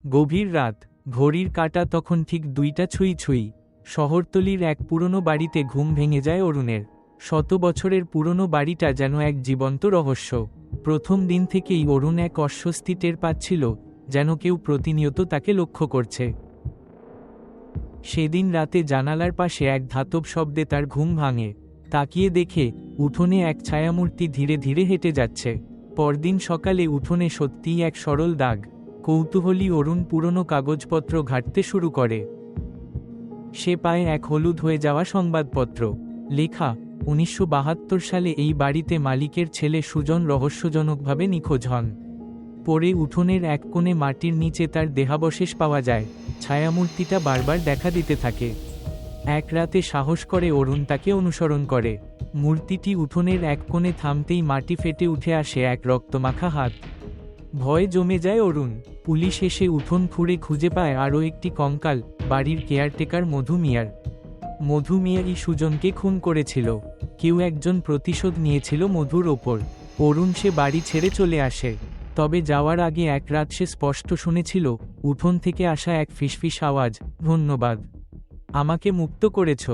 গভীর রাত, ঘড়ির কাঁটা তখন ঠিক 2টা ছুঁই ছুঁই। শহরতলির এক পুরনো বাড়িতে ঘুম ভেঙে যায় অরুণের। শত বছরের পুরনো বাড়িটা যেন এক জীবন্ত রহস্য। প্রথম দিন থেকেই অরুণ এক অস্বস্তি টের পাচ্ছিল, যেন কেউ প্রতিনিয়ত তাকে লক্ষ্য করছে। সেদিন রাতে জানালার পাশে এক ধাতব শব্দে তার ঘুম ভাঙে। তাকিয়ে দেখে উঠোনে এক ছায়ামূর্তি ধীরে ধীরে হেঁটে যাচ্ছে। পরদিন সকালে উঠোনে সত্যিই এক সরল দাগ। কৌতূহলী অরুণ পুরনো কাগজপত্র ঘাঁটতে শুরু করে। সে পায় এক হলুদ হয়ে যাওয়া সংবাদপত্র। লেখা, 1972 সালে এই বাড়িতে মালিকের ছেলে সুজন রহস্যজনকভাবে নিখোঁজ হন। পরে উঠোনের এক কোণে মাটির নিচে তার দেহাবশেষ পাওয়া যায়। ছায়ামূর্তিটা বারবার দেখা দিতে থাকে। এক রাতে সাহস করে অরুণ তাকে অনুসরণ করে। মূর্তিটি উঠোনের এক কোণে থামতেই মাটি ফেটে উঠে আসে এক রক্তমাখা হাত। ভয়ে জমে যায় অরুণ। পুলিশ এসে উঠোন খুঁড়ে খুঁজে পায় আরও একটি কঙ্কাল, বাড়ির কেয়ারটেকার মধু মিয়ার। মধু মিয়াই সুজনকে খুন করেছিল। কেউ একজন প্রতিশোধ নিয়েছিল মধুর ওপর। অরুণ সে বাড়ি ছেড়ে চলে আসে। তবে যাওয়ার আগে এক রাত সে স্পষ্ট শুনেছিল, উঠোন থেকে আসা এক ফিসফিস আওয়াজ, ধন্যবাদ, আমাকে মুক্ত করেছ।